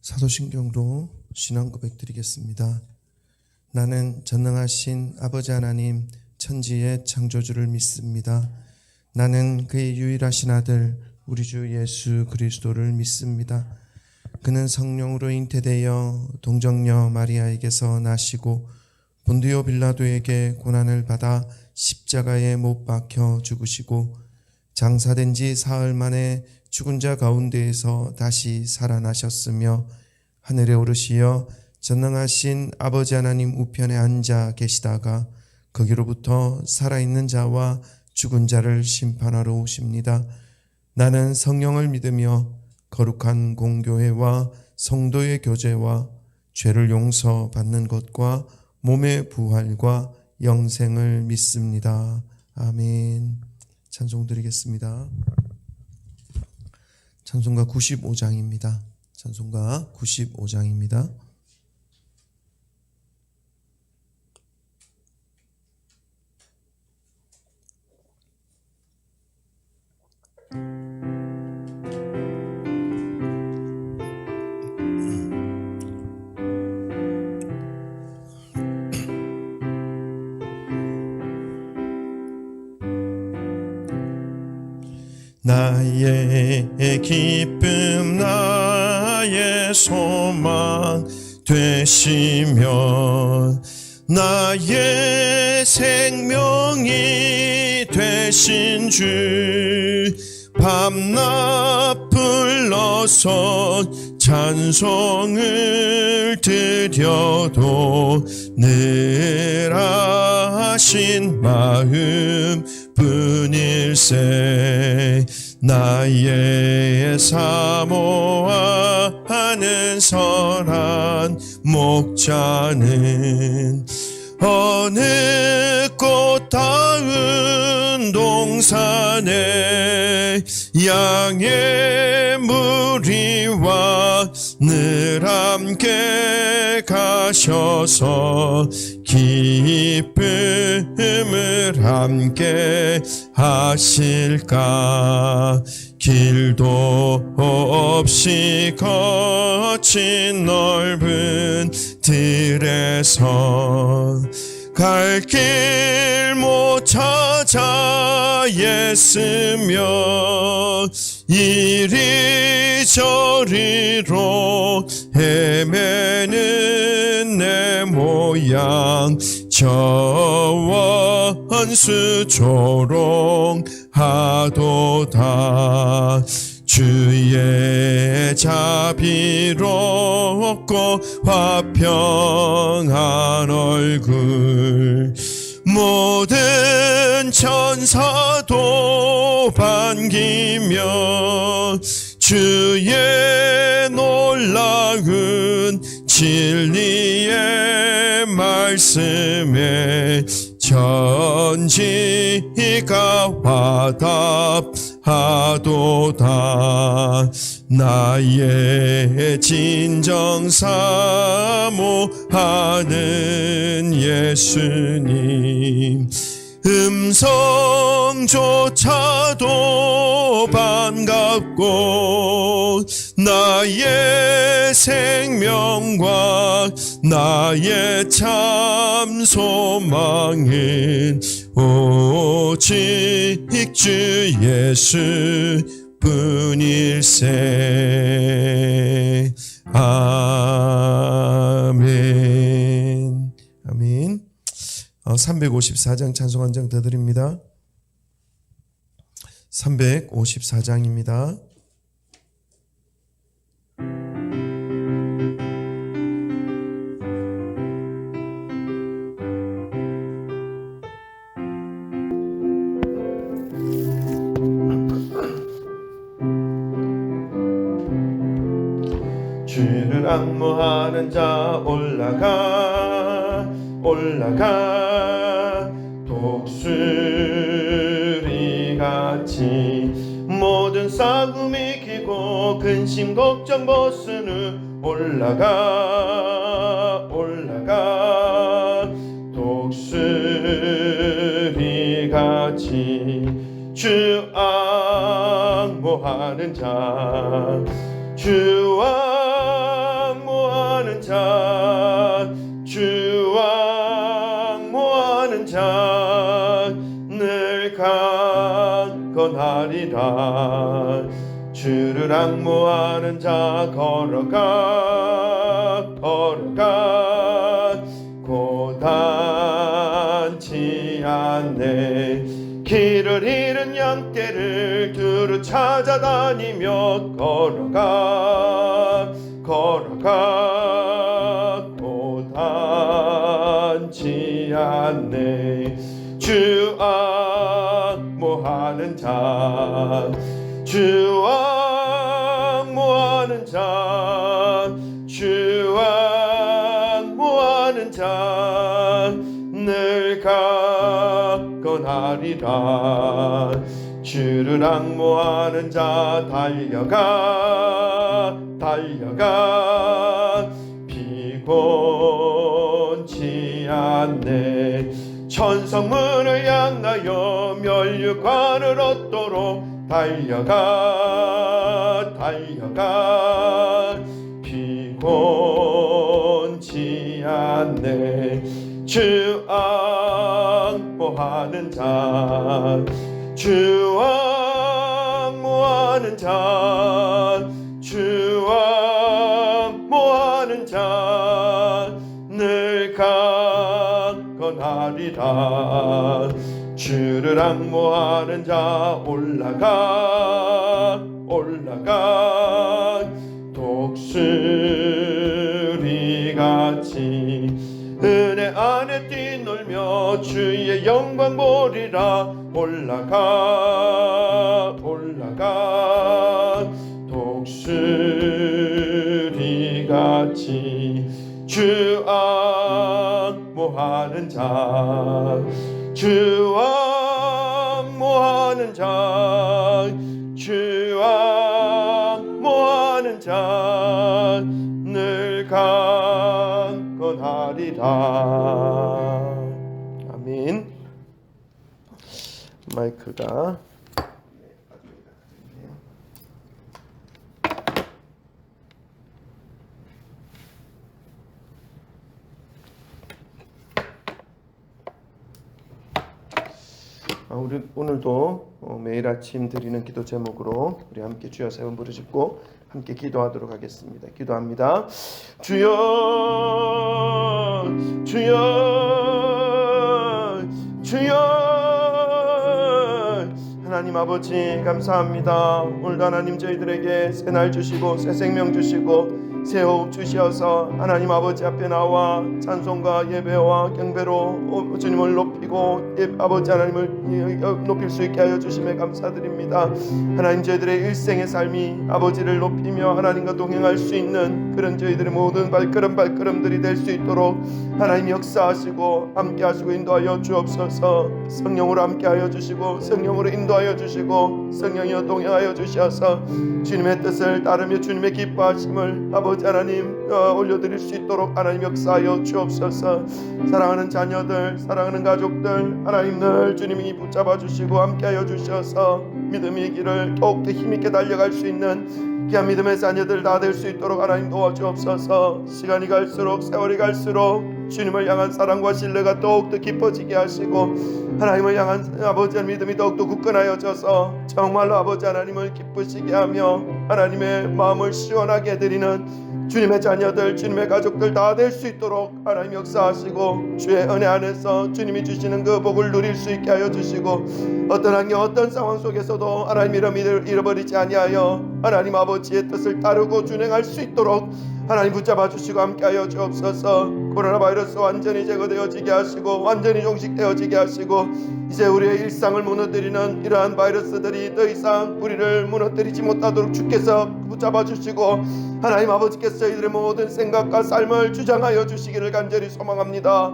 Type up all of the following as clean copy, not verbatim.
사도신경으로 신앙 고백 드리겠습니다. 나는 전능하신 아버지 하나님 천지의 창조주를 믿습니다. 나는 그의 유일하신 아들 우리 주 예수 그리스도를 믿습니다. 그는 성령으로 잉태되어 동정녀 마리아에게서 나시고 본디오 빌라도에게 고난을 받아 십자가에 못 박혀 죽으시고 장사된 지 사흘 만에 죽은 자 가운데에서 다시 살아나셨으며 하늘에 오르시어 전능하신 아버지 하나님 우편에 앉아 계시다가 거기로부터 살아있는 자와 죽은 자를 심판하러 오십니다. 나는 성령을 믿으며 거룩한 공교회와 성도의 교제와 죄를 용서받는 것과 몸의 부활과 영생을 믿습니다. 아멘. 찬송 드리겠습니다. 찬송가 95장입니다. 찬송가 95장입니다. 나의 기쁨 나의 소망 되시며 나의 생명이 되신 주 밤낮 불러서 찬송을 드려도 늘 하신 마음 뿐일세. 나의 사모하는 선한 목자는 어느 꽃다운 동산에 양의 무리와 늘 함께 가셔서 기쁨을 함께 하실까. 길도 없이 거친 넓은 들에서 갈 길 못 찾아 애쓰며 이리저리로 헤매는 내 모양 저 원수 조롱하도다. 주의 자비롭고 화평한 얼굴 모든 천사도 반기며 주의 놀라운 진리의 말씀에 천지가 화답하도다. 나의 진정 사모하는 예수님 음성조차도 반갑고 나의 생명과 나의 참 소망은 오직 주 예수 뿐일세. 아멘. 아멘. 354장 찬송 한 장 더 드립니다. 354장입니다. 주를 앙모하는 자 올라가 독수리같이 모든 싸움 이기고 근심 걱정 벗은 후 올라가 독수리같이 주 앙모하는 자 주와 건하리라. 주를 앙모하는 자 걸어가 고단치 않네. 길을 잃은 양떼를 두루 찾아다니며 걸어가 고단치 않네. 주 앙모하는 자 주 앙모하는 자 주 앙모하는 자 늘 강건하리라. 주를 앙모하는 자 달려가 피곤치 않네. 천성문을 향하여 면류관을 얻도록 달려가 피곤치 않네. 주 앙모하는 자 주 앙모하는 자 주 앙모하는 자 늘 강건하리라. 주를 앙모하는 자 올라가 독수리같이 은혜 안에 뛰놀며 주의 영광 보리라. 올라가 독수리같이 주 앙모하는 자 주 앙모하는 자 주 앙모하는 자 늘 강건하리라. 아멘. 마이크가 우리 오늘도 매일 아침 드리는 기도 제목으로 우리 함께 주여 세 번 부르짖고 함께 기도하도록 하겠습니다. 기도합니다. 주여 하나님 아버지 감사합니다. 오늘도 하나님 저희들에게 새날 주시고 새 생명 주시고 새 호흡 주시어서 하나님 아버지 앞에 나와 찬송과 예배와 경배로 주님을 높이고 아버지 하나님을 높일 수 있게 하여 주심에 감사드립니다. 하나님 저희들의 일생의 삶이 아버지를 높이며 하나님과 동행할 수 있는 그런 저희들의 모든 발걸음들이 될 수 있도록 하나님 역사하시고 함께하시고 인도하여 주옵소서. 성령으로 함께하여 주시고 성령으로 인도하여 주시고 성령이여 동행하여 주시어서 주님의 뜻을 따르며 주님의 기뻐하심을 아버지 하나님 올려드릴 수 있도록 하나님 역사하여 주옵소서. 사랑하는 자녀들 사랑하는 가족들 하나님 늘 주님이 붙잡아 주시고 함께하여 주셔서 믿음의 길을 더욱더 힘있게 달려갈 수 있는 귀한 믿음의 자녀들 다 될 수 있도록 하나님 도와주옵소서. 시간이 갈수록 세월이 갈수록 주님을 향한 사랑과 신뢰가 더욱더 깊어지게 하시고 하나님을 향한 아버지의 믿음이 더욱더 굳건하여져서 정말로 아버지 하나님을 기쁘시게 하며 하나님의 마음을 시원하게 해드리는 주님의 자녀들 주님의 가족들 다 될 수 있도록 하나님 역사하시고 주의 은혜 안에서 주님이 주시는 그 복을 누릴 수 있게 하여 주시고 어떤 환경 어떤 상황 속에서도 하나님 이름을 잃어버리지 아니하여 하나님 아버지의 뜻을 따르고 준행할 수 있도록 하나님 붙잡아 주시고 함께하여 주옵소서. 코로나 바이러스 완전히 제거되어지게 하시고 완전히 종식되어지게 하시고 이제 우리의 일상을 무너뜨리는 이러한 바이러스들이 더 이상 우리를 무너뜨리지 못하도록 주께서 붙잡아 주시고 하나님 아버지께서 저희들의 모든 생각과 삶을 주장하여 주시기를 간절히 소망합니다.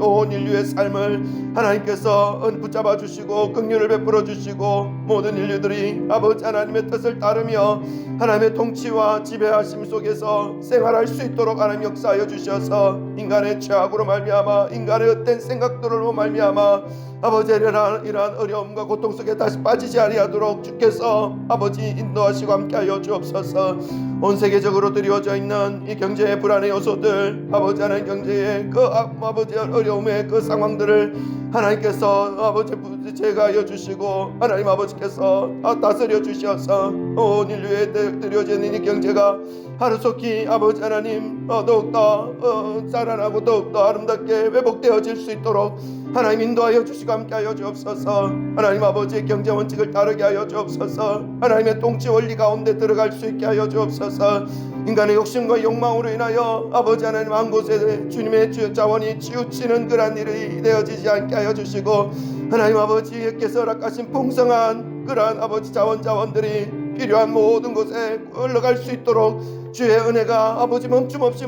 온 인류의 삶을 하나님께서 붙잡아 주시고 긍휼을 베풀어 주시고 모든 인류들이 아버지 하나님의 뜻을 따르며 하나님의 통치와 지배하심 속에서 생활할 수 있도록 하나님 역사하여 주셔서 인간의 죄악으로 말미암아 인간의 헛된 생각들로 말미암아 아버지 이러한 어려움과 고통 속에 다시 빠지지 아니하도록 주께서 아버지 인도하시고 함께하여 주옵소서. 온 세계적으로 드리워져 있는 이 경제의 불안의 요소들 아버지 하나님 경제의 그 아버지 어려움의 그 상황들을 하나님께서 아버지 제거하여 주시고 하나님 아버지께서 다 다스려 주셔서 온 인류에 드려지는 이 경제가 하루속히 아버지 하나님 더욱더 살아나고 더욱더 아름답게 회복되어질 수 있도록 하나님 인도하여 주시고 함께하여 주옵소서. 하나님 아버지의 경제 원칙을 따르게 하여 주옵소서. 하나님의 통치 원리 가운데 들어갈 수 있게 하여 주옵소서. 인간의 욕심과 욕망으로 인하여 아버지 하나님 한 곳에 주님의 자원이 치우치는 그러한 일이 되어지지 않게 하여 주시고 하나님 아버지께서 허락하신 풍성한 그러한 아버지 자원들이 필요한 모든 곳에 흘러갈 수 있도록 주의 은혜가 아버지 멈춤 없이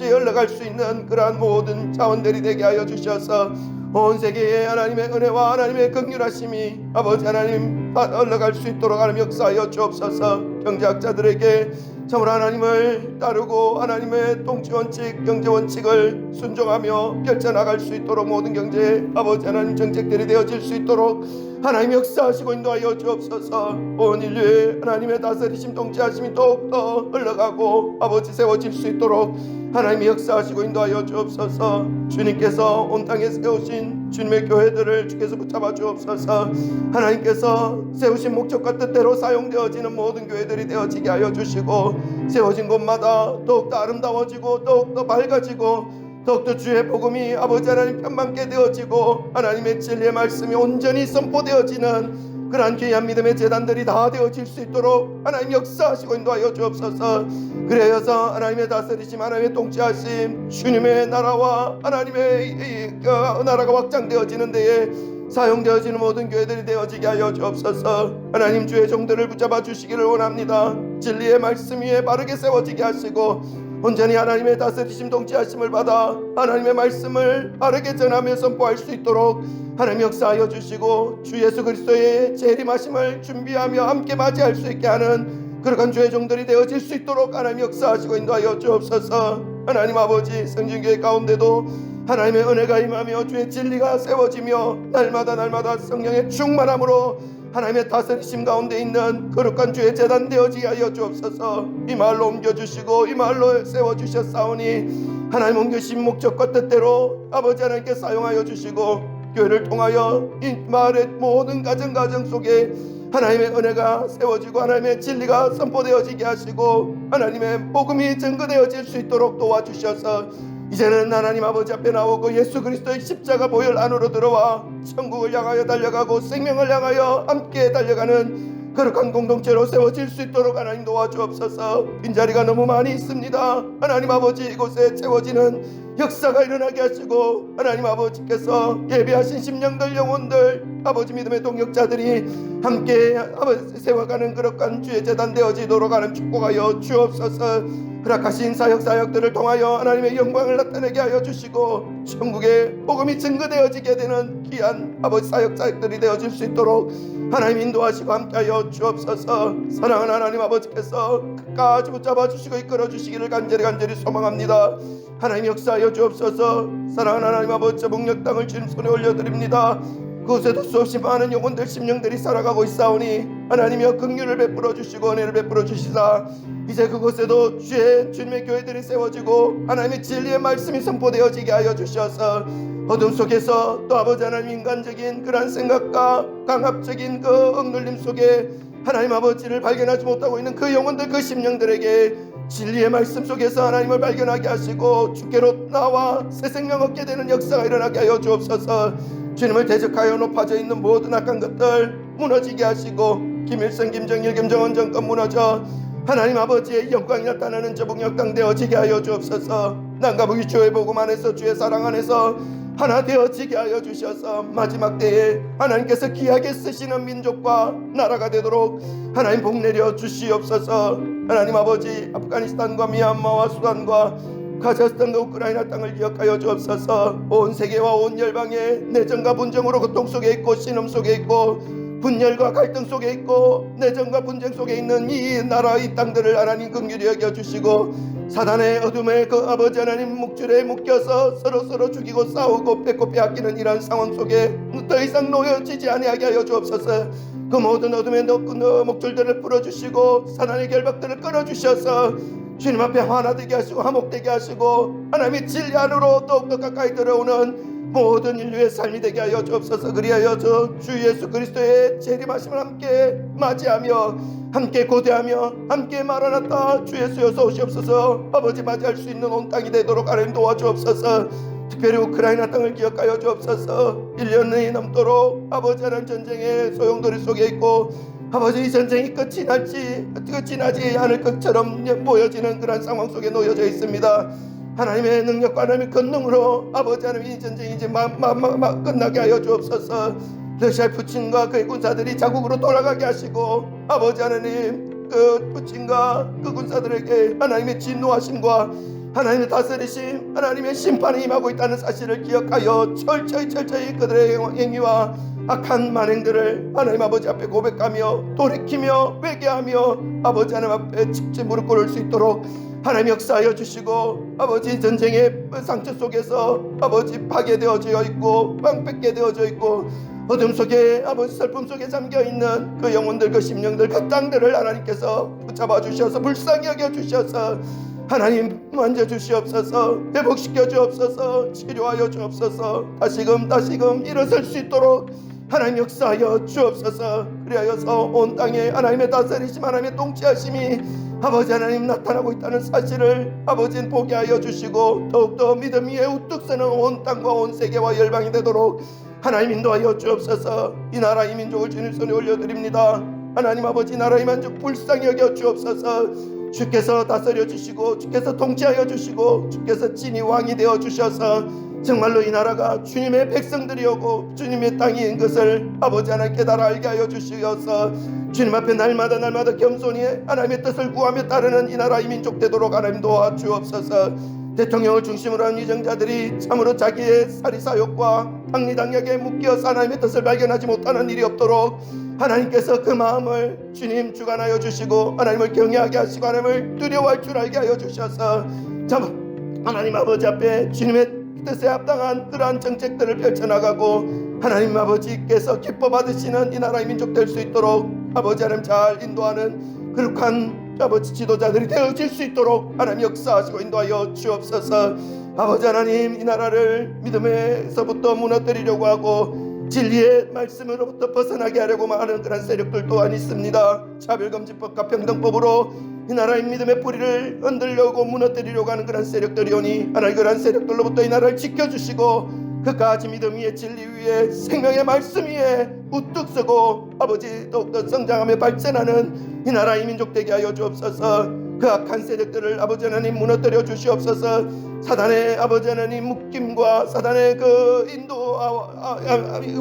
흘러갈 수 있는 그러한 모든 자원들이 되게 하여 주셔서 온 세계에 하나님의 은혜와 하나님의 긍휼하심이 아버지 하나님 흘러갈 수 있도록 하나님 역사하여 주옵소서. 경제학자들에게 참으로 하나님을 따르고 하나님의 통치 원칙, 경제 원칙을 순종하며 펼쳐나갈 수 있도록 모든 경제 아버지 하나님 정책들이 되어질 수 있도록 하나님 역사하시고 인도하여 주옵소서. 온 인류의 하나님의 다스리심 통치하심이 더욱더 흘러가고 아버지 세워질 수 있도록 하나님이 역사하시고 인도하여 주옵소서. 주님께서 온 땅에 세우신 주님의 교회들을 주께서 붙잡아 주옵소서. 하나님께서 세우신 목적과 뜻대로 사용되어지는 모든 교회들이 되어지게 하여 주시고 세워진 곳마다 더욱더 아름다워지고 더욱더 밝아지고 더욱더 주의 복음이 아버지 하나님 편만케 되어지고 하나님의 진리의 말씀이 온전히 선포되어지는 그러한 귀한 믿음의 재단들이 다 되어질 수 있도록 하나님 역사하시고 인도하여 주옵소서. 그래서 하나님의 다스리심, 하나님의 통치하심, 주님의 나라와 하나님의 나라가 확장되어지는 데에 사용되어지는 모든 교회들이 되어지게 하여 주옵소서. 하나님 주의 종들을 붙잡아 주시기를 원합니다. 진리의 말씀 위에 바르게 세워지게 하시고 온전히 하나님의 다스리심 통치하심을 받아 하나님의 말씀을 바르게 전하며 선포할 수 있도록 하나님 역사하여 주시고 주 예수 그리스도의 재림하심을 준비하며 함께 맞이할 수 있게 하는 그러한 주의 종들이 되어질 수 있도록 하나님 역사하시고 인도하여 주옵소서. 하나님 아버지 성진교회 가운데도 하나님의 은혜가 임하며 주의 진리가 세워지며 날마다 성령의 충만함으로 하나님의 다스리심 가운데 있는 거룩한 주의 재단 되어지게 하여 주옵소서. 이 마을로 옮겨주시고 이 마을로 세워주셨사오니 하나님 옮겨주신 목적과 뜻대로 아버지 하나님께 사용하여 주시고 교회를 통하여 이 마을의 모든 가정 속에 하나님의 은혜가 세워지고 하나님의 진리가 선포되어지게 하시고 하나님의 복음이 증거되어질 수 있도록 도와주셔서 이제는 하나님 아버지 앞에 나오고 예수 그리스도의 십자가 보혈 안으로 들어와 천국을 향하여 달려가고 생명을 향하여 함께 달려가는 거룩한 공동체로 세워질 수 있도록 하나님 도와주옵소서. 빈자리가 너무 많이 있습니다. 하나님 아버지 이곳에 채워지는 역사가 일어나게 하시고 하나님 아버지께서 예배하신 심령들 영혼들 아버지 믿음의 동역자들이 함께 아버지 세워가는 거룩한 주의 재단 되어지도록 하는 축복하여 주옵소서. 허락하신 사역들을 통하여 하나님의 영광을 나타내게 하여 주시고 천국의 복음이 증거되어지게 되는 귀한 아버지 사역들이 되어질 수 있도록 하나님 인도하시고 함께하여 주옵소서. 사랑하는 하나님 아버지께서 끝까지 붙잡아 주시고 이끌어 주시기를 간절히 소망합니다. 하나님 역사하여 주옵소서. 사랑하는 하나님 아버지 목력 땅을 주님 손에 올려드립니다. 그곳에도 수없이 많은 영혼들 심령들이 살아가고 있사오니 하나님이여 긍휼을 베풀어 주시고 은혜를 베풀어 주시사 이제 그곳에도 주님의 교회들이 세워지고 하나님의 진리의 말씀이 선포되어지게 하여 주셔서 어둠 속에서 또 아버지 하나님 인간적인 그런 생각과 강압적인 그 억눌림 속에 하나님 아버지를 발견하지 못하고 있는 그 영혼들 그 심령들에게 진리의 말씀 속에서 하나님을 발견하게 하시고 주께로 나와 새 생명 얻게 되는 역사가 일어나게 하여 주옵소서. 주님을 대적하여 높아져 있는 모든 악한 것들 무너지게 하시고 김일성, 김정일, 김정은 정권 무너져 하나님 아버지의 영광이 나타나는 저 북녘 땅 되어지게 하여 주옵소서. 남과 북이 주의 복음 안에서 주의 사랑 안에서 하나 되어지게 하여 주셔서 마지막 때에 하나님께서 귀하게 쓰시는 민족과 나라가 되도록 하나님 복내려 주시옵소서. 하나님 아버지 아프가니스탄과 미얀마와 수단과 카자흐스탄과 우크라이나 땅을 기억하여 주옵소서. 온 세계와 온 열방에 내전과 분쟁으로 고통 속에 있고 신음 속에 있고 분열과 갈등 속에 있고 내전과 분쟁 속에 있는 이 나라 이 땅들을 하나님 긍휼히 여겨주시고 사단의 어둠에 그 아버지 하나님 목줄에 묶여서 서로 죽이고 싸우고 뺏고 빼앗기는 이러한 상황 속에 더 이상 놓여지지 아니하게 하여 주옵소서. 그 모든 어둠의 목줄들을 풀어주시고 사단의 결박들을 끊어주셔서 주님 앞에 하나 되게 하시고 화목되게 하시고 하나님의 진리 안으로 더욱더 가까이 들어오는 모든 인류의 삶이 되게 하여 주옵소서. 그리하여 주 예수 그리스도의 재림하심을 함께 맞이하며 함께 고대하며 함께 마라나타 주 예수 어서 오시옵소서. 아버지 맞이할 수 있는 온 땅이 되도록 하나님 도와주옵소서. 특별히 우크라이나 땅을 기억하여 주옵소서. 1년이 넘도록 아버지 하나님 전쟁의 소용돌이 속에 있고 아버지 이 전쟁이 끝이 나지 않을 것처럼 보여지는 그런 상황 속에 놓여져 있습니다. 하나님의 능력과 하나님의 권능으로 아버지 하나님 이 전쟁이 이제 끝나게 하여 주옵소서. 러시아 푸틴과 그의 군사들이 자국으로 돌아가게 하시고 아버지 하나님 그 푸틴과 그 군사들에게 하나님의 진노하심과 하나님의 다스리심 하나님의 심판이 임하고 있다는 사실을 기억하여 철저히 그들의 행위와 악한 만행들을 하나님 아버지 앞에 고백하며 돌이키며 회개하며 아버지 하나님 앞에 직접 무릎 꿇을 수 있도록 하나님 역사하여 주시고 아버지 전쟁의 상처 속에서 아버지 파괴되어져 있고 방패게 되어져 있고 어둠 속에 아버지 슬픔 속에 잠겨있는 그 영혼들 그 심령들 그 땅들을 하나님께서 붙잡아 주셔서 불쌍히 여겨 주셔서 하나님 만져주시옵소서. 회복시켜 주옵소서. 치료하여 주옵소서. 다시금 일어설 수 있도록 하나님 역사하여 주옵소서. 그리하여서 온 땅에 하나님의 다스리심 하나님의 통치하심이 아버지 하나님 나타나고 있다는 사실을 아버지는 보게 하여 주시고 더욱더 믿음 위에 우뚝 서는 온 땅과 온 세계와 열방이 되도록 하나님 인도하여 주옵소서. 이 나라 이 민족을 주님 손에 올려드립니다. 하나님 아버지 나라의 만족 불쌍히 여겨 주옵소서. 주께서 다스려 주시고 주께서 통치하여 주시고 주께서 진히 왕이 되어 주셔서 정말로 이 나라가 주님의 백성들이오고 주님의 땅인 것을 아버지 하나님 깨달아 알게 하여 주시어서 주님 앞에 날마다 겸손히 하나님의 뜻을 구하며 따르는 이 나라 이 민족 되도록 하나님 도와주옵소서. 대통령을 중심으로 한 위정자들이 참으로 자기의 사리사욕과 박리당역에 묶여서 하나님의 뜻을 발견하지 못하는 일이 없도록 하나님께서 그 마음을 주님 주관하여 주시고 하나님을 경외하게 하시고 하나님을 두려워할 줄 알게 하여 주셔서 하나님 아버지 앞에 주님의 뜻에 합당한 그러한 정책들을 펼쳐나가고 하나님 아버지께서 기뻐 받으시는 이 나라의 민족 될 수 있도록 아버지 하나님 잘 인도하는 그룩한 아버지 지도자들이 되어질 수 있도록 하나님 역사하시고 인도하여 주옵소서. 아버지 하나님 이 나라를 믿음에서부터 무너뜨리려고 하고 진리의 말씀으로부터 벗어나게 하려고 하는 그런 세력들 또한 있습니다. 차별금지법과 평등법으로 이 나라의 믿음의 뿌리를 흔들려고 무너뜨리려고 하는 그런 세력들이 오니 하나님 그런 세력들로부터 이 나라를 지켜주시고 그까지 믿음 위에 진리 위에 생명의 말씀 위에 우뚝 서고 아버지 더욱더 성장하며 발전하는 이 나라의 민족 되게 하여 주옵소서. 그 악한 세력들을 아버지 하나님 무너뜨려 주시옵소서. 사단의 아버지 하나님 묶임과 사단의 그 인도와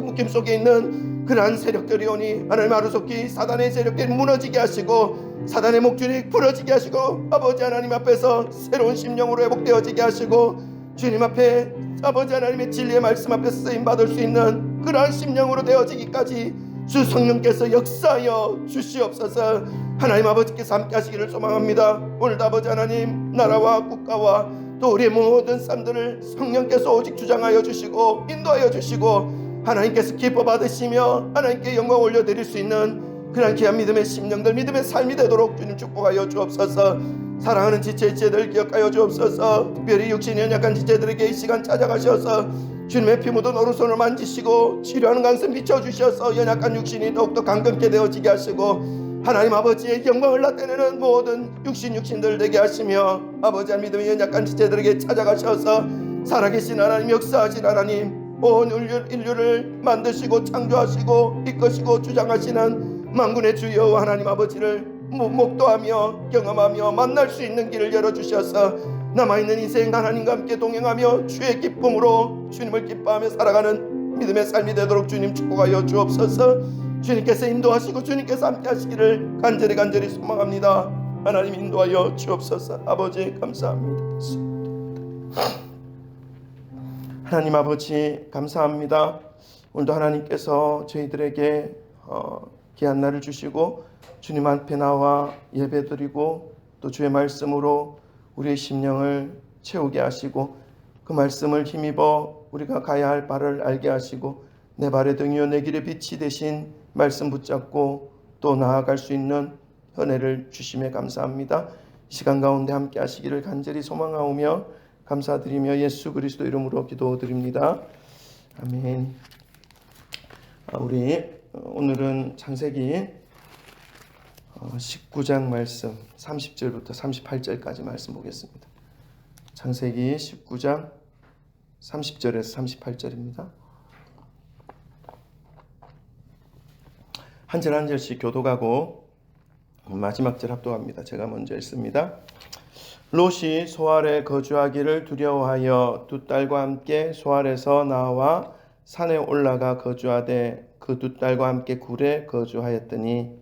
묶임 속에 있는 그러한 세력들이 오니 하나님 하루속히 사단의 세력들이 무너지게 하시고 사단의 목줄이 부러지게 하시고 아버지 하나님 앞에서 새로운 심령으로 회복되어지게 하시고 주님 앞에 아버지 하나님의 진리의 말씀 앞에 쓰임받을 수 있는 그러한 심령으로 되어지기까지 주 성령께서 역사하여 주시옵소서. 하나님 아버지께서 함께 하시기를 소망합니다. 오늘도 아버지 하나님 나라와 국가와 또 우리의 모든 삶들을 성령께서 오직 주장하여 주시고 인도하여 주시고 하나님께서 기뻐 받으시며 하나님께 영광 올려드릴 수 있는 그런 귀한 믿음의 심령들 믿음의 삶이 되도록 주님 축복하여 주옵소서. 사랑하는 지체들 기억하여 주옵소서. 특별히 육신이 연약한 지체들에게 이 시간 찾아가셔서 주님의 피 묻은 오른손을 만지시고 치료하는 강선 비춰주셔서 연약한 육신이 더욱더 강건케 되어지게 하시고 하나님 아버지의 영광을 나타내는 모든 육신들 되게 하시며 아버지 믿음의 연약한 지체들에게 찾아가셔서 살아계신 하나님 역사하신 하나님 온 인류를 만드시고 창조하시고 이끄시고 주장하시는 만군의 주여 하나님 아버지를 목도하며 경험하며 만날 수 있는 길을 열어주셔서 남아있는 인생 하나님과 함께 동행하며 주의 기쁨으로 주님을 기뻐하며 살아가는 믿음의 삶이 되도록 주님 축복하여 주옵소서. 주님께서 인도하시고 주님께서 함께 하시기를 간절히 소망합니다. 하나님 인도하여 주옵소서. 아버지 감사합니다. 하나님 아버지 감사합니다. 오늘도 하나님께서 저희들에게 귀한 날을 주시고 주님 앞에 나와 예배드리고 또 주의 말씀으로 우리의 심령을 채우게 하시고 그 말씀을 힘입어 우리가 가야 할 바를 알게 하시고 내 발의 등이요 내 길의 빛이 되신 말씀 붙잡고 또 나아갈 수 있는 은혜를 주심에 감사합니다. 이 시간 가운데 함께 하시기를 간절히 소망하오며 감사드리며 예수 그리스도 이름으로 기도드립니다. 아멘. 우리 오늘은 창세기 19장 말씀 30절부터 38절까지 말씀 보겠습니다. 창세기 19장 30절에서 38절입니다. 한 절 한 절씩 교독하고 마지막 절 합독합니다. 제가 먼저 읽습니다. 롯이 소알에 거주하기를 두려워하여 두 딸과 함께 소알에서 나와 산에 올라가 거주하되 그 두 딸과 함께 굴에 거주하였더니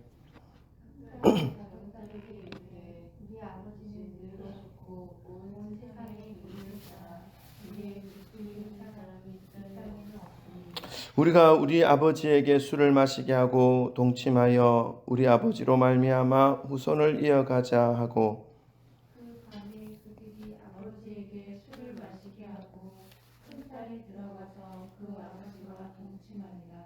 우리가 우리 아버지에게 술을 마시게 하고 동침하여 우리 아버지로 말미암아 후손을 이어가자 하고 그 밤에 그들이 아버지에게 술을 마시게 하고 큰 딸이 들어가서 그 아버지와 동침하니라.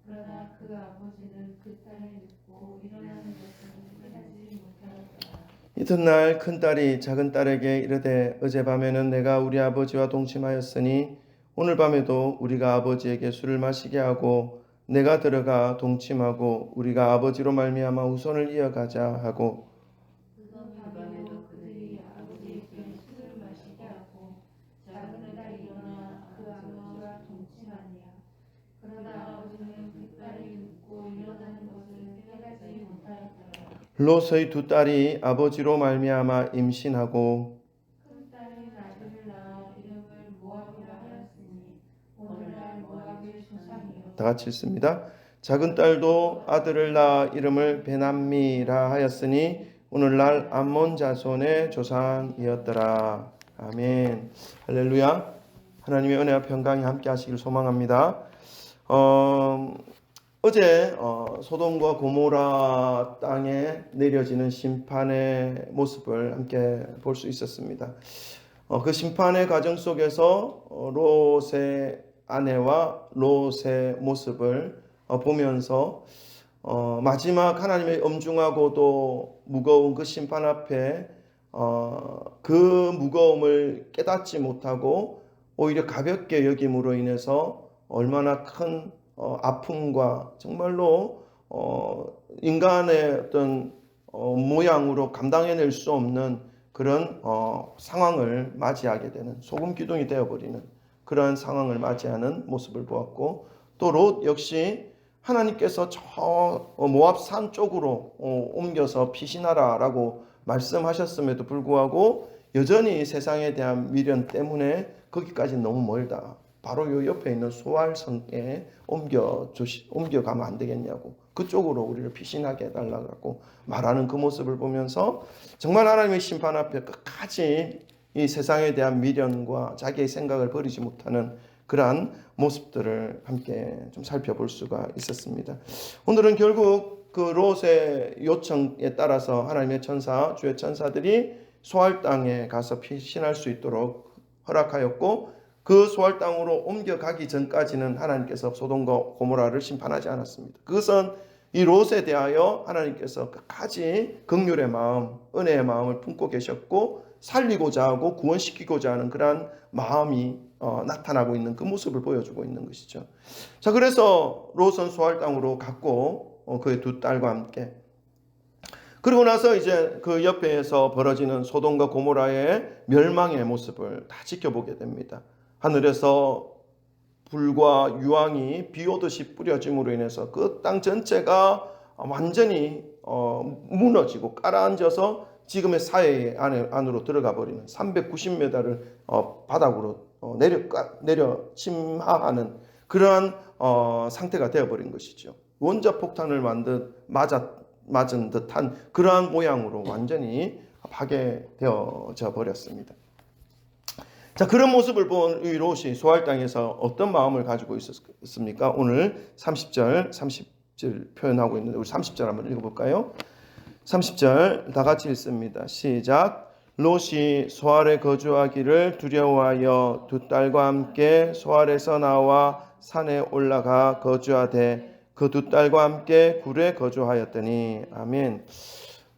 그러나 그 아버지는 그 딸을 듣고 일어나는 것을 깨닫지 못하였더라. 이튿날 큰 딸이 작은 딸에게 이르되 어젯밤에는 내가 우리 아버지와 동침하였으니 오늘 밤에도 우리가 아버지에게 술을 마시게 하고 내가 들어가 동침하고 우리가 아버지로 말미암아 후손을 이어가자 하고 그 밤에도 그들이 아버지에게 술을 마시게 하고 작은 딸이 일어나 그 아버지와 동침하니라. 그러나 아버지는 그 딸이 듣고 일어나는 것을 깨닫지 못하였더라. 롯의 두 딸이 아버지로 말미암아 임신하고 큰 딸은 아들을 낳아 이름을 모압이라 하였으니 오늘날 모압의 조상이요. 다 같이 읽습니다. 작은 딸도 아들을 낳아 이름을 베남미라 하였으니 오늘날 암몬 자손의 조상이었더라. 아멘. 할렐루야. 하나님의 은혜와 평강이 함께 하시길 소망합니다. 어제 소돔과 고모라 땅에 내려지는 심판의 모습을 함께 볼 수 있었습니다. 그 심판의 과정 속에서 롯의 아내와 롯의 모습을 보면서 마지막 하나님의 엄중하고 또 무거운 그 심판 앞에 그 무거움을 깨닫지 못하고 오히려 가볍게 여김으로 인해서 얼마나 큰 아픔과 정말로 인간의 어떤 모양으로 감당해낼 수 없는 그런 상황을 맞이하게 되는 소금 기둥이 되어버리는 그런 상황을 맞이하는 모습을 보았고 또 롯 역시 하나님께서 저 모압 산 쪽으로 옮겨서 피신하라라고 말씀하셨음에도 불구하고 여전히 세상에 대한 미련 때문에 거기까지 너무 멀다. 바로 요 옆에 있는 소알성에 옮겨가면 안 되겠냐고 그쪽으로 우리를 피신하게 해달라고 말하는 그 모습을 보면서 정말 하나님의 심판 앞에 끝까지 이 세상에 대한 미련과 자기의 생각을 버리지 못하는 그러한 모습들을 함께 좀 살펴볼 수가 있었습니다. 오늘은 결국 그 롯의 요청에 따라서 하나님의 천사, 주의 천사들이 소알 땅에 가서 피신할 수 있도록 허락하였고 그 소알 땅으로 옮겨가기 전까지는 하나님께서 소돔과 고모라를 심판하지 않았습니다. 그것은 이 롯에 대하여 하나님께서 끝까지 긍휼의 마음, 은혜의 마음을 품고 계셨고 살리고자 하고 구원시키고자 하는 그러한 마음이 나타나고 있는 그 모습을 보여주고 있는 것이죠. 자, 그래서 롯은 소알 땅으로 갔고 그의 두 딸과 함께 그리고 나서 이제 그 옆에서 벌어지는 소돔과 고모라의 멸망의 모습을 다 지켜보게 됩니다. 하늘에서 불과 유황이 비 오듯이 뿌려짐으로 인해서 그 땅 전체가 완전히 무너지고 가라앉아서 지금의 사해 안으로 들어가 버리는 390m를 바닥으로 내려 침하하는 그러한 상태가 되어버린 것이죠. 원자폭탄을 맞은 듯한 그러한 모양으로 완전히 파괴되어져 버렸습니다. 자, 그런 모습을 본 이 롯이 소알 땅에서 어떤 마음을 가지고 있었습니까? 오늘 30절 표현하고 있는데 우리 30절 한번 읽어볼까요? 30절 다 같이 읽습니다. 시작. 롯이 소알에 거주하기를 두려워하여 두 딸과 함께 소알에서 나와 산에 올라가 거주하되 그 두 딸과 함께 굴에 거주하였더니 아멘.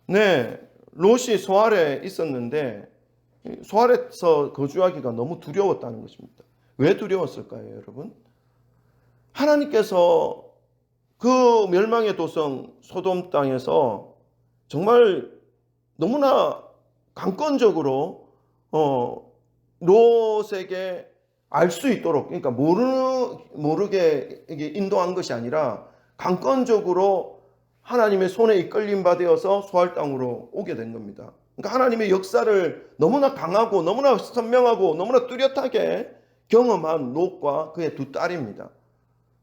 네, 롯이 소알에 있었는데 소알에서 거주하기가 너무 두려웠다는 것입니다. 왜 두려웠을까요, 여러분? 하나님께서 그 멸망의 도성 소돔 땅에서 정말 너무나 강권적으로 롯에게 알 수 있도록, 그러니까 모르게 이게 인도한 것이 아니라 강권적으로 하나님의 손에 이끌림 받아서 소알 땅으로 오게 된 겁니다. 그러니까 하나님의 역사를 너무나 강하고 너무나 선명하고 너무나 뚜렷하게 경험한 롯과 그의 두 딸입니다.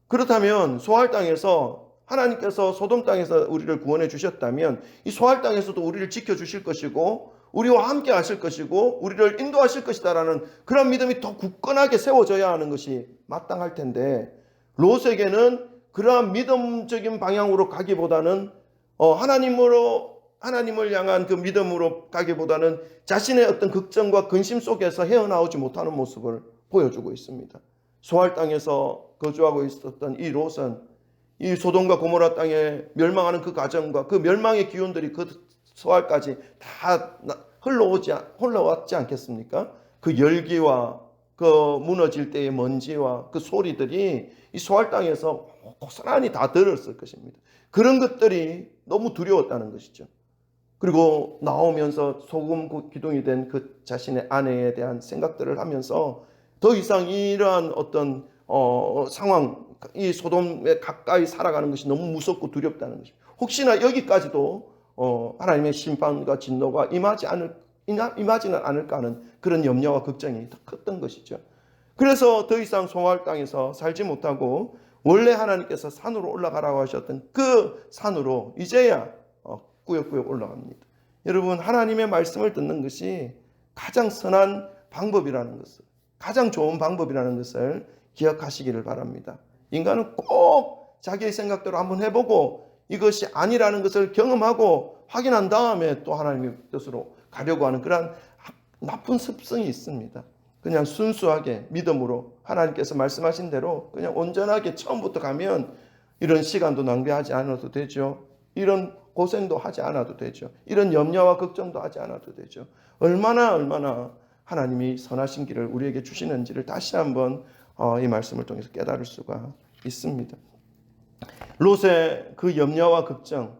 그렇다면 소알 땅에서 하나님께서 소돔 땅에서 우리를 구원해 주셨다면 이 소알 땅에서도 우리를 지켜주실 것이고 우리와 함께 하실 것이고 우리를 인도하실 것이다라는 그런 믿음이 더 굳건하게 세워져야 하는 것이 마땅할 텐데, 롯에게는 그러한 믿음적인 방향으로 가기보다는 하나님을 향한 그 믿음으로 가기보다는 자신의 어떤 걱정과 근심 속에서 헤어나오지 못하는 모습을 보여주고 있습니다. 소알 땅에서 거주하고 있었던 이 롯은 이 소돔과 고모라 땅에 멸망하는 그 과정과 그 멸망의 기운들이 그 소알까지 다 흘러왔지 않겠습니까? 그 열기와 그 무너질 때의 먼지와 그 소리들이 이 소알 땅에서 고스란히 다 들었을 것입니다. 그런 것들이 너무 두려웠다는 것이죠. 그리고 나오면서 소금 기둥이 된 그 자신의 아내에 대한 생각들을 하면서 더 이상 이러한 어떤 상황, 이 소돔에 가까이 살아가는 것이 너무 무섭고 두렵다는 것입니다. 혹시나 여기까지도 하나님의 심판과 진노가 임하지는 않을까 하는 그런 염려와 걱정이 더 컸던 것이죠. 그래서 더 이상 소알 땅에서 살지 못하고 원래 하나님께서 산으로 올라가라고 하셨던 그 산으로 이제야 꾸역꾸역 올라갑니다. 여러분, 하나님의 말씀을 듣는 것이 가장 선한 방법이라는 것을, 가장 좋은 방법이라는 것을 기억하시기를 바랍니다. 인간은 꼭 자기의 생각대로 한번 해보고 이것이 아니라는 것을 경험하고 확인한 다음에 또 하나님의 뜻으로 가려고 하는 그런 나쁜 습성이 있습니다. 그냥 순수하게 믿음으로 하나님께서 말씀하신 대로 그냥 온전하게 처음부터 가면 이런 시간도 낭비하지 않아도 되죠. 이런 고생도 하지 않아도 되죠. 이런 염려와 걱정도 하지 않아도 되죠. 얼마나 하나님이 선하신 길을 우리에게 주시는지를 다시 한번 이 말씀을 통해서 깨달을 수가 있습니다. 롯의 그 염려와 걱정,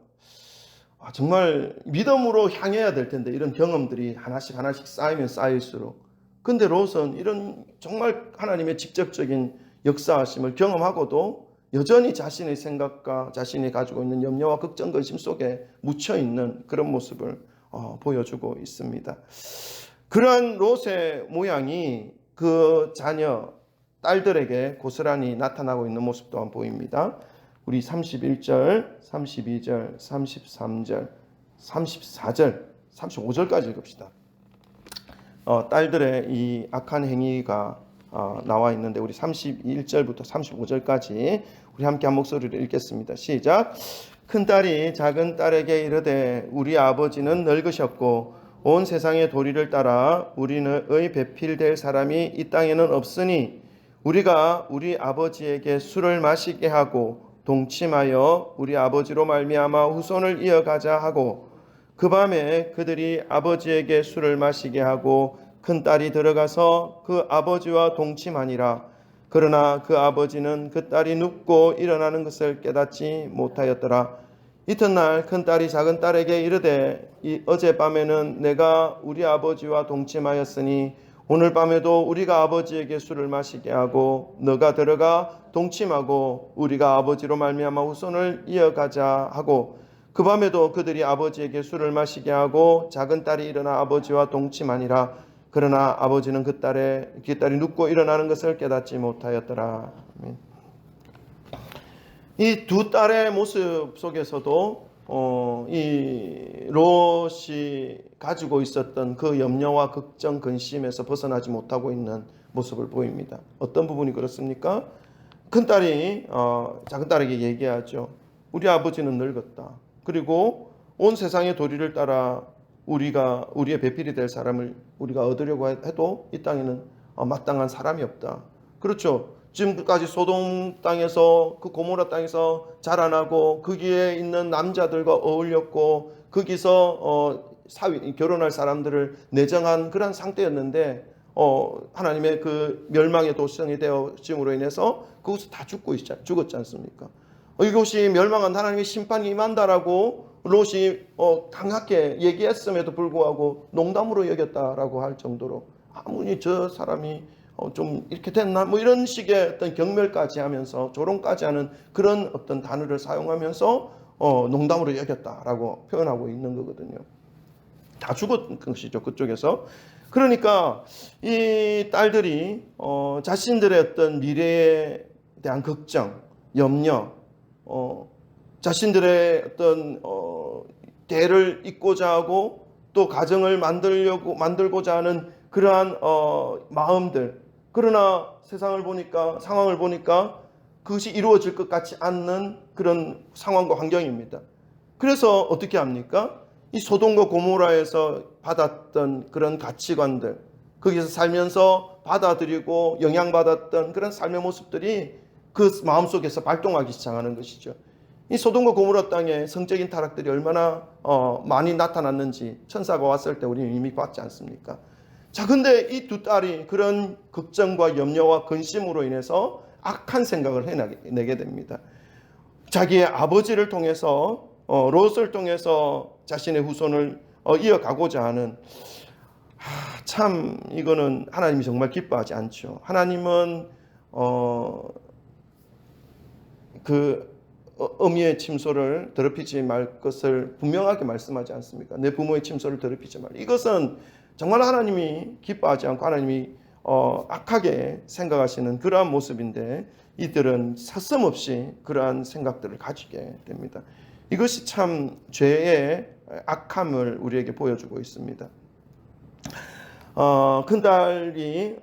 정말 믿음으로 향해야 될 텐데 이런 경험들이 하나씩 쌓이면 쌓일수록, 근데 롯은 이런 정말 하나님의 직접적인 역사하심을 경험하고도 여전히 자신의 생각과 자신이 가지고 있는 염려와 걱정, 근심 속에 묻혀있는 그런 모습을 보여주고 있습니다. 그러한 롯의 모양이 그 자녀, 딸들에게 고스란히 나타나고 있는 모습 또한 보입니다. 우리 31절, 32절, 33절, 34절, 35절까지 읽읍시다. 딸들의 이 악한 행위가 나와 있는데 우리 31절부터 35절까지 우리 함께 한 목소리로 읽겠습니다. 시작. 큰딸이 작은 딸에게 이르되 우리 아버지는 늙으셨고 온 세상의 도리를 따라 우리의 배필될 사람이 이 땅에는 없으니 우리가 우리 아버지에게 술을 마시게 하고 동침하여 우리 아버지로 말미암아 후손을 이어가자 하고, 그 밤에 그들이 아버지에게 술을 마시게 하고 큰딸이 들어가서 그 아버지와 동침하니라. 그러나 그 아버지는 그 딸이 눕고 일어나는 것을 깨닫지 못하였더라. 이튿날 큰딸이 작은딸에게 이르되 어젯밤에는 내가 우리 아버지와 동침하였으니 오늘 밤에도 우리가 아버지에게 술을 마시게 하고 너가 들어가 동침하고 우리가 아버지로 말미암아 후손을 이어가자 하고, 그 밤에도 그들이 아버지에게 술을 마시게 하고 작은딸이 일어나 아버지와 동침하니라. 그러나 아버지는 그 딸이 눕고 일어나는 것을 깨닫지 못하였더라. 이 두 딸의 모습 속에서도 이 롯이 가지고 있었던 그 염려와 걱정, 근심에서 벗어나지 못하고 있는 모습을 보입니다. 어떤 부분이 그렇습니까? 큰딸이 작은딸에게 얘기하죠. 우리 아버지는 늙었다. 그리고 온 세상의 도리를 따라 우리의 배필이 될 사람을 우리가 얻으려고 해도 이 땅에는 마땅한 사람이 없다. 그렇죠. 지금까지 소돔 땅에서 그 고모라 땅에서 자라나고 거기에 있는 남자들과 어울렸고 거기서 결혼할 사람들을 내정한 그런 상태였는데 하나님의 그 멸망의 도성이 되어짐으로 인해서 그곳에 다 죽었지 않습니까? 이곳이 멸망한 하나님의 심판이 임한다라고 롯이 강하게 얘기했음에도 불구하고 농담으로 여겼다라고 할 정도로 아무리 저 사람이 좀 이렇게 됐나 뭐 이런 식의 어떤 경멸까지 하면서 조롱까지 하는 그런 어떤 단어를 사용하면서 농담으로 여겼다라고 표현하고 있는 거거든요. 다 죽은 것이죠, 그쪽에서. 그러니까 이 딸들이 자신들의 어떤 미래에 대한 걱정, 염려, 자신들의 어떤 대를 잇고자 하고 또 가정을 만들고자 하는 그러한 마음들, 그러나 세상을 보니까, 상황을 보니까 그것이 이루어질 것 같지 않는 그런 상황과 환경입니다. 그래서 어떻게 합니까? 이 소돔과 고모라에서 받았던 그런 가치관들, 거기서 살면서 받아들이고 영향받았던 그런 삶의 모습들이 그 마음속에서 발동하기 시작하는 것이죠. 이 소돔과 고모라 땅에 성적인 타락들이 얼마나 많이 나타났는지 천사가 왔을 때 우리는 이미 봤지 않습니까? 자, 근데 이 두 딸이 그런 걱정과 염려와 근심으로 인해서 악한 생각을 해내게 됩니다. 자기의 아버지를 통해서 롯을 통해서 자신의 후손을 이어가고자 하는, 참 이거는 하나님이 정말 기뻐하지 않죠. 하나님은 그 어미의 침소를 더럽히지 말 것을 분명하게 말씀하지 않습니까? 내 부모의 침소를 더럽히지 말. 이것은 정말 하나님이 기뻐하지 않고 하나님이 악하게 생각하시는 그러한 모습인데 이들은 서슴없이 그러한 생각들을 가지게 됩니다. 이것이 참 죄의 악함을 우리에게 보여주고 있습니다. 큰딸이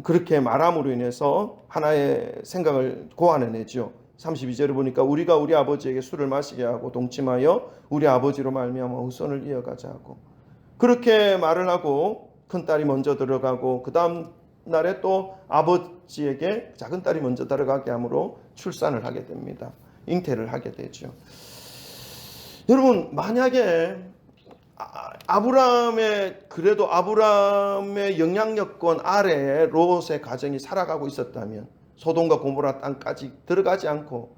그렇게 말함으로 인해서 하나의 생각을 고안해내죠. 32절을 보니까 우리가 우리 아버지에게 술을 마시게 하고 동침하여 우리 아버지로 말미암아 후손을 이어가자 하고, 그렇게 말을 하고 큰딸이 먼저 들어가고 그 다음 날에 또 아버지에게 작은딸이 먼저 들어가게 함으로 출산을 하게 됩니다. 잉태를 하게 되죠. 여러분, 만약에 그래도 아브라함의 영향력권 아래에 롯의 가정이 살아가고 있었다면, 소돔과 고모라 땅까지 들어가지 않고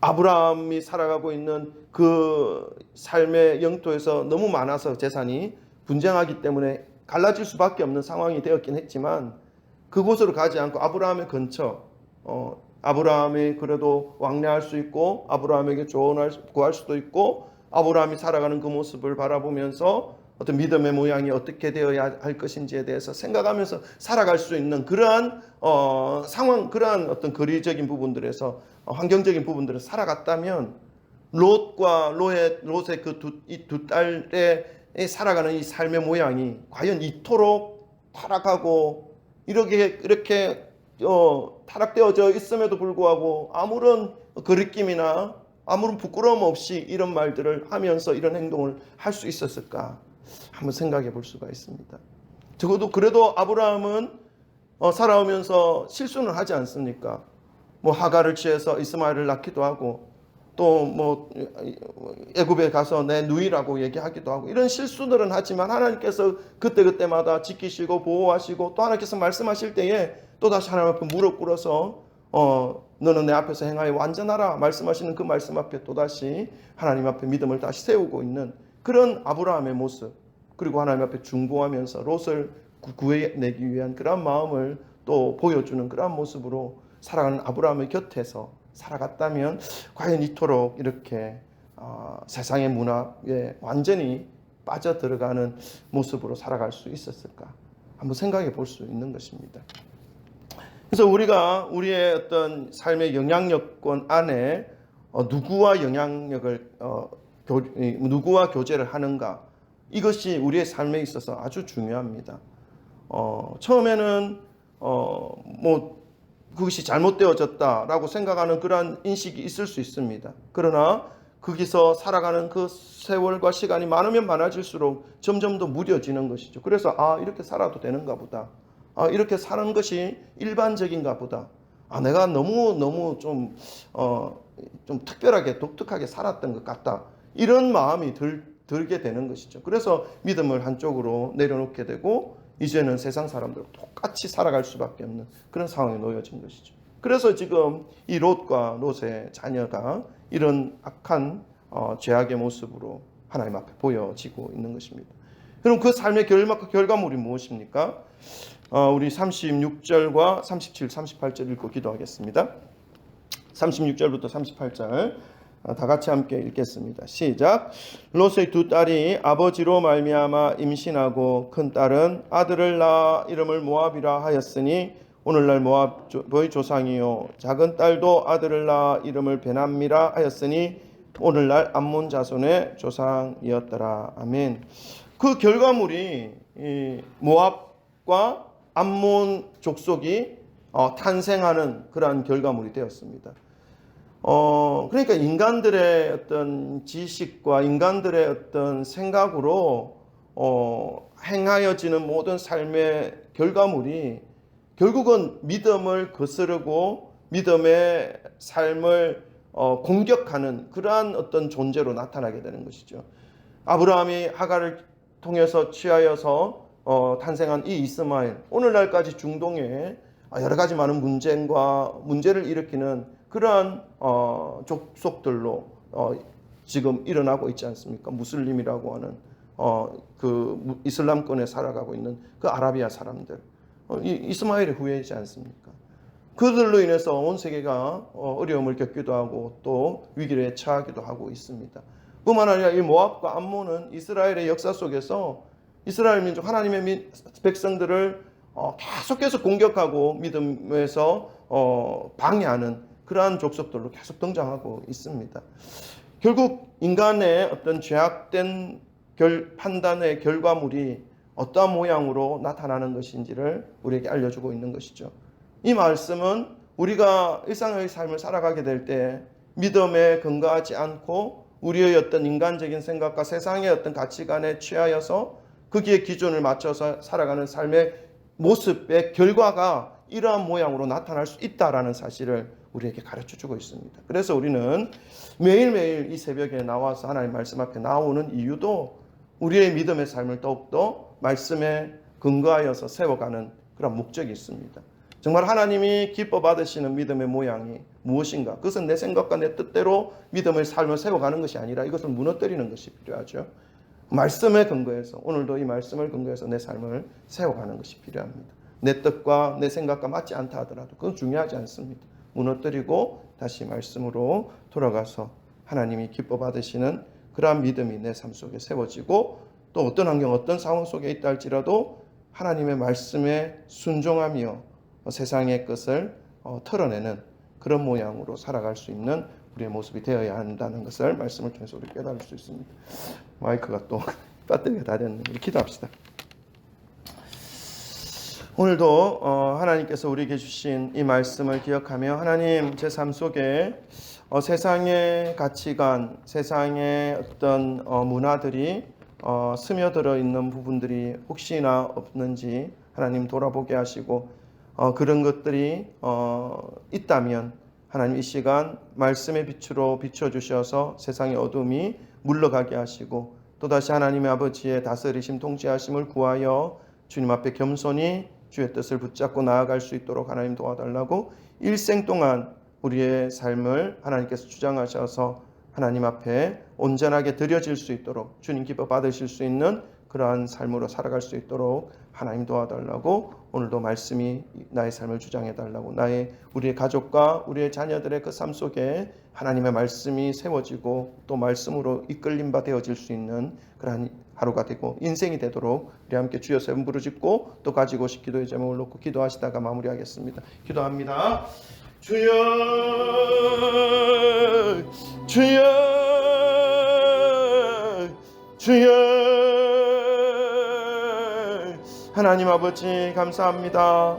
아브라함이 살아가고 있는 그 삶의 영토에서 너무 많아서 재산이 분쟁하기 때문에 갈라질 수밖에 없는 상황이 되었긴 했지만, 그곳으로 가지 않고 아브라함의 근처, 아브라함이 그래도 왕래할 수 있고 아브라함에게 조언을 구할 수도 있고 아브라함이 살아가는 그 모습을 바라보면서 어떤 믿음의 모양이 어떻게 되어야 할 것인지에 대해서 생각하면서 살아갈 수 있는 그러한 상황, 그러한 어떤 거리적인 부분들에서 환경적인 부분들을 살아갔다면 롯의 그 두 딸의 살아가는 이 삶의 모양이 과연 이토록 타락하고 이렇게 타락되어져 있음에도 불구하고 아무런 거리낌이나 아무런 부끄러움 없이 이런 말들을 하면서 이런 행동을 할 수 있었을까? 한번 생각해 볼 수가 있습니다. 적어도 그래도 아브라함은 살아오면서 실수는 하지 않습니까? 뭐 하가를 취해서 이스마엘을 낳기도 하고 또 뭐 애굽에 가서 내 누이라고 얘기하기도 하고 이런 실수들은 하지만 하나님께서 그때그때마다 지키시고 보호하시고 또 하나님께서 말씀하실 때에 또 다시 하나님 앞에 무릎 꿇어서 너는 내 앞에서 행하여 완전하라 말씀하시는 그 말씀 앞에 또다시 하나님 앞에 믿음을 다시 세우고 있는 그런 아브라함의 모습, 그리고 하나님 앞에 중보하면서 롯을 구해내기 위한 그런 마음을 또 보여주는 그런 모습으로 살아가는 아브라함의 곁에서 살아갔다면 과연 이토록 이렇게 세상의 문화에 완전히 빠져들어가는 모습으로 살아갈 수 있었을까? 한번 생각해 볼 수 있는 것입니다. 그래서 우리가 우리의 어떤 삶의 영향력권 안에 누구와 교제를 하는가, 이것이 우리의 삶에 있어서 아주 중요합니다. 처음에는 뭐 그것이 잘못되어졌다라고 생각하는 그러한 인식이 있을 수 있습니다. 그러나 거기서 살아가는 그 세월과 시간이 많으면 많아질수록 점점 더 무뎌지는 것이죠. 그래서 이렇게 살아도 되는가 보다. 이렇게 사는 것이 일반적인가 보다. 내가 너무 좀 특별하게 독특하게 살았던 것 같다. 이런 마음이 들게 되는 것이죠. 그래서 믿음을 한쪽으로 내려놓게 되고 이제는 세상 사람들과 똑같이 살아갈 수밖에 없는 그런 상황에 놓여진 것이죠. 그래서 지금 이 롯과 롯의 자녀가 이런 악한 죄악의 모습으로 하나님 앞에 보여지고 있는 것입니다. 그럼 그 삶의 결과물이 무엇입니까? 우리 36절과 37, 38절 읽고 기도하겠습니다. 36절부터 38절 다 같이 함께 읽겠습니다. 시작. 롯의 두 딸이 아버지로 말미암아 임신하고 큰 딸은 아들을 낳아 이름을 모압이라 하였으니 오늘날 모압의 조상이요 작은 딸도 아들을 낳아 이름을 베남미라 하였으니 오늘날 암몬 자손의 조상이었더라. 아멘. 그 결과물이 모압과 암몬 족속이 탄생하는 그러한 결과물이 되었습니다. 그러니까 인간들의 어떤 지식과 인간들의 어떤 생각으로 행하여지는 모든 삶의 결과물이 결국은 믿음을 거스르고 믿음의 삶을 공격하는 그러한 어떤 존재로 나타나게 되는 것이죠. 아브라함이 하갈을 통해서 취하여서 탄생한 이 이스마엘, 오늘날까지 중동에 여러 가지 많은 문제를 일으키는 그러한 족속들로 지금 일어나고 있지 않습니까? 무슬림이라고 하는 그 이슬람권에 살아가고 있는 그 아라비아 사람들, 이스마엘의 후예이지 않습니까? 그들로 인해서 온 세계가 어려움을 겪기도 하고 또 위기에 처하기도 하고 있습니다. 뿐만 아니라 이 모압과 암몬은 이스라엘의 역사 속에서 이스라엘 민족 하나님의 백성들을 계속해서 공격하고 믿음에서 방해하는 그러한 족속들로 계속 등장하고 있습니다. 결국 인간의 어떤 죄악된 판단의 결과물이 어떠한 모양으로 나타나는 것인지를 우리에게 알려주고 있는 것이죠. 이 말씀은 우리가 일상의 삶을 살아가게 될 때 믿음에 근거하지 않고 우리의 어떤 인간적인 생각과 세상의 어떤 가치관에 취하여서 거기에 기준을 맞춰서 살아가는 삶의 모습의 결과가 이러한 모양으로 나타날 수 있다라는 사실을 우리에게 가르쳐주고 있습니다. 그래서 우리는 매일매일 이 새벽에 나와서 하나님 말씀 앞에 나오는 이유도 우리의 믿음의 삶을 더욱더 말씀에 근거하여서 세워가는 그런 목적이 있습니다. 정말 하나님이 기뻐 받으시는 믿음의 모양이 무엇인가? 그것은 내 생각과 내 뜻대로 믿음의 삶을 세워가는 것이 아니라 이것을 무너뜨리는 것이 필요하죠. 말씀에 근거해서, 오늘도 이 말씀을 근거해서 내 삶을 세워가는 것이 필요합니다. 내 뜻과 내 생각과 맞지 않다 하더라도 그건 중요하지 않습니다. 무너뜨리고 다시 말씀으로 돌아가서 하나님이 기뻐 받으시는 그러한 믿음이 내 삶 속에 세워지고 또 어떤 환경, 어떤 상황 속에 있다 할지라도 하나님의 말씀에 순종하며 세상의 것을 털어내는 그런 모양으로 살아갈 수 있는 우리의 모습이 되어야 한다는 것을 말씀을 통해서 우리 깨달을 수 있습니다. 마이크가 또 배터리가 다 됐네요. 우리 기도합시다. 오늘도 하나님께서 우리에게 주신 이 말씀을 기억하며 하나님 제 삶 속에 세상의 가치관, 세상의 어떤 문화들이 스며들어 있는 부분들이 혹시나 없는지 하나님 돌아보게 하시고 그런 것들이 있다면 하나님 이 시간 말씀의 빛으로 비춰주셔서 세상의 어둠이 물러가게 하시고 또다시 하나님의 아버지의 다스리심 통치하심을 구하여 주님 앞에 겸손히 주의 뜻을 붙잡고 나아갈 수 있도록 하나님 도와달라고 일생 동안 우리의 삶을 하나님께서 주장하셔서 하나님 앞에 온전하게 드려질 수 있도록 주님 기뻐 받으실 수 있는 그러한 삶으로 살아갈 수 있도록 하나님 도와달라고 오늘도 말씀이 나의 삶을 주장해달라고 우리의 가족과 우리의 자녀들의 그 삶 속에 하나님의 말씀이 세워지고 또 말씀으로 이끌림 바 되어질 수 있는 그러한 하루가 되고 인생이 되도록 우리 함께 주여 세 번 부르짖고 또 가지고 오신 기도의 제목을 놓고 기도하시다가 마무리하겠습니다. 기도합니다. 주여 주여 주여 하나님 아버지 감사합니다.